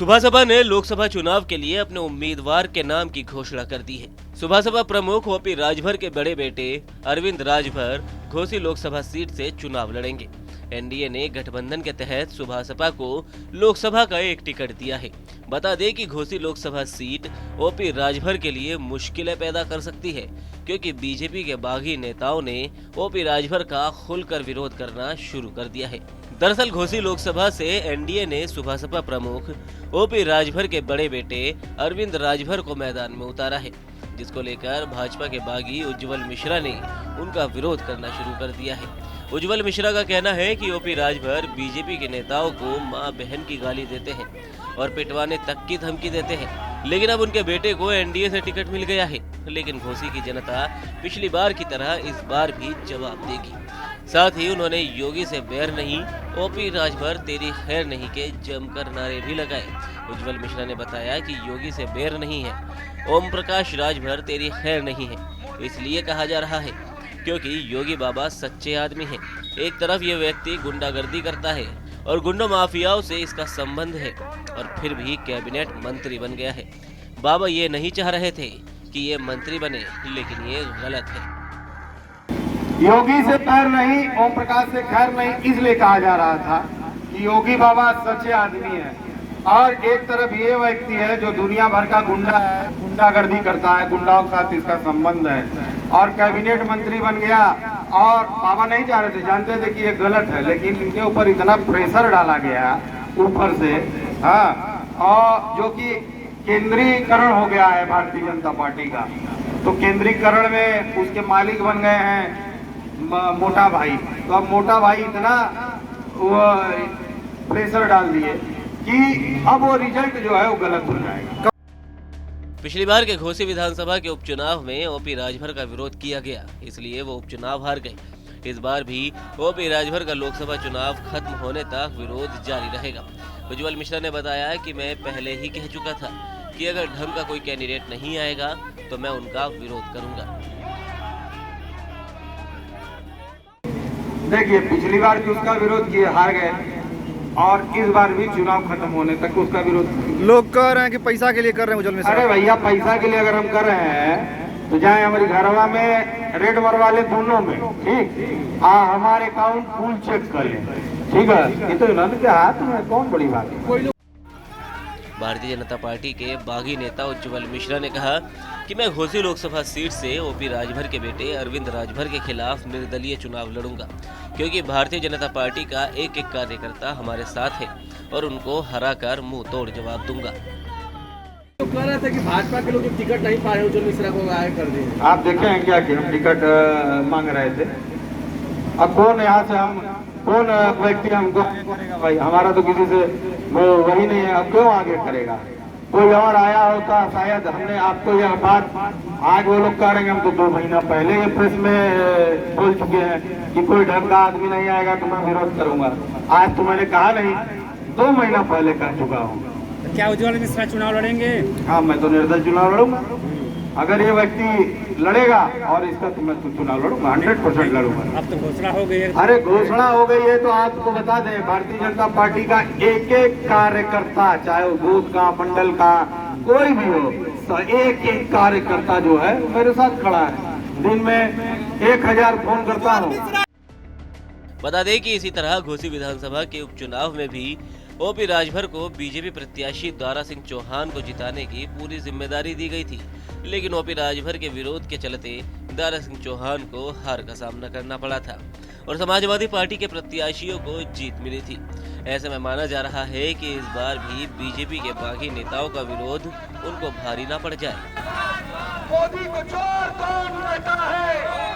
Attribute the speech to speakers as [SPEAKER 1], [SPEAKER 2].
[SPEAKER 1] सुभासपा ने लोकसभा चुनाव के लिए अपने उम्मीदवार के नाम की घोषणा कर दी है। सुभासपा प्रमुख ओपी राजभर के बड़े बेटे अरविंद राजभर घोसी लोकसभा सीट से चुनाव लड़ेंगे। एनडीए ने गठबंधन के तहत सुभासपा को लोकसभा का एक टिकट दिया है। बता दें कि घोसी लोकसभा सीट ओपी राजभर के लिए मुश्किलें पैदा कर सकती है, क्योंकि बीजेपी के बागी नेताओं ने ओपी राजभर का खुलकर विरोध करना शुरू कर दिया है। दरअसल घोसी लोकसभा से एनडीए ने सुभासपा प्रमुख ओपी राजभर के बड़े बेटे अरविंद राजभर को मैदान में उतारा है, जिसको लेकर भाजपा के बागी उज्ज्वल मिश्रा ने उनका विरोध करना शुरू कर दिया है। उज्ज्वल मिश्रा का कहना है कि ओपी राजभर बीजेपी के नेताओं को मां बहन की गाली देते हैं और पिटवाने तक की धमकी देते हैं, लेकिन अब उनके बेटे को एनडीए से टिकट मिल गया है। लेकिन घोसी की जनता पिछली बार की तरह इस बार भी जवाब देगी। साथ ही उन्होंने योगी से बैर नहीं, ओपी राजभर तेरी खैर नहीं के जमकर नारे भी लगाए। उज्ज्वल मिश्रा ने बताया कि योगी से बैर नहीं है, ओम प्रकाश राजभर तेरी खैर नहीं है, इसलिए कहा जा रहा है क्योंकि योगी बाबा सच्चे आदमी हैं। एक तरफ ये व्यक्ति गुंडागर्दी करता है और गुंडा माफियाओं से इसका संबंध है, और फिर भी कैबिनेट मंत्री बन गया है। बाबा ये नहीं चाह रहे थे कि ये मंत्री बने, लेकिन ये गलत है।
[SPEAKER 2] योगी से खैर नहीं, ओम प्रकाश से खैर नहीं, इसलिए कहा जा रहा था कि योगी बाबा सच्चे आदमी है, और एक तरफ ये व्यक्ति है जो दुनिया भर का गुंडा है, गुंडागर्दी करता है, गुंडाओं के साथ इसका संबंध है, और कैबिनेट मंत्री बन गया। और बाबा नहीं चाह रहे थे, जानते थे कि ये गलत है, लेकिन इनके ऊपर इतना प्रेशर डाला गया ऊपर से, हाँ, और जो कि केंद्रीकरण हो गया है भारतीय जनता पार्टी का। तो केंद्रीकरण में उसके मालिक बन गए हैं मोटा भाई। तो अब मोटा भाई इतना प्रेशर डाल दिए कि अब वो रिजल्ट जो है वो गलत हो जाएगा।
[SPEAKER 1] पिछली बार के घोसी विधानसभा के उपचुनाव में ओपी राजभर का विरोध किया गया, इसलिए वो उपचुनाव हार गए। इस बार भी ओपी राजभर का लोकसभा चुनाव खत्म होने तक विरोध जारी रहेगा। उज्ज्वल मिश्रा ने बताया कि मैं पहले ही कह चुका था कि अगर ढंग का कोई कैंडिडेट नहीं आएगा तो मैं उनका विरोध करूंगा।
[SPEAKER 2] देखिए, पिछली बार भी उसका विरोध किए, हार गए, और इस बार भी चुनाव खत्म होने तक उसका विरोध।
[SPEAKER 3] लोग कह रहे हैं कि पैसा के लिए कर रहे हैं उज्ज्वल मिश्रा।
[SPEAKER 2] अरे भैया, पैसा के लिए अगर हम कर रहे हैं तो जाए हमारी घरवा में रेड वाले दोनों में, ठीक, हमारे अकाउंट फुल चेक कर लें, ठीक है। ये तो इन्होंने हाथ में कौन बड़ी बात है।
[SPEAKER 1] भारतीय जनता पार्टी के बागी नेता उज्ज्वल मिश्रा ने कहा कि मैं घोसी लोकसभा सीट से ओपी राजभर के बेटे अरविंद राजभर के खिलाफ निर्दलीय चुनाव लड़ूंगा, क्योंकि भारतीय जनता पार्टी का एक एक कार्यकर्ता हमारे साथ है और उनको हराकर मुंह तोड़ जवाब दूंगा।
[SPEAKER 4] तो कह रहा था कि भाजपा के लोग जो टिकट नहीं पा रहे उज्ज्वल मिश्रा को गायब कर दिए।
[SPEAKER 2] आप देखे हैं क्या कि हम टिकट मांग रहे थे? अब कौन यहाँ से हम कौन व्यक्ति हमको भाई, हमारा तो किसी से वो वही नहीं है, अब क्यों आगे करेगा? कोई और आया होता शायद। हमने आपको यह बात आज वो लोग कह रहे हैं, हम तो 2 महीना पहले ये प्रेस में बोल चुके हैं कि कोई ढंग का आदमी नहीं आएगा तो मैं विरोध करूंगा। आज तो मैंने कहा नहीं, 2 महीना पहले कह चुका हूँ।
[SPEAKER 4] क्या उज्ज्वल मिश्रा चुनाव लड़ेंगे?
[SPEAKER 2] हाँ, मैं तो निर्दल चुनाव लड़ूंगा। अगर ये व्यक्ति लड़ेगा और इसका तो मैं तो चुनाव लड़ूंगा, 100% लड़ूंगा।
[SPEAKER 4] अब तो घोषणा हो गई है।
[SPEAKER 2] अरे घोषणा हो गई है तो आपको बता दें, भारतीय जनता पार्टी का एक एक कार्यकर्ता, चाहे वो बूथ का, मंडल का, कोई भी हो, तो एक एक कार्यकर्ता जो है मेरे साथ खड़ा है। दिन में 1000 फोन करता हूँ।
[SPEAKER 1] बता दें कि इसी तरह घोसी विधानसभा के उपचुनाव में भी ओपी राजभर को बीजेपी प्रत्याशी दारा सिंह चौहान को जिताने की पूरी जिम्मेदारी दी गई थी, लेकिन ओपी राजभर के विरोध के चलते दारा सिंह चौहान को हार का सामना करना पड़ा था और समाजवादी पार्टी के प्रत्याशियों को जीत मिली थी। ऐसे में माना जा रहा है कि इस बार भी बीजेपी के बागी नेताओं का विरोध उनको भारी ना पड़ जाए।
[SPEAKER 5] मोदी को चोर कौन कहता है?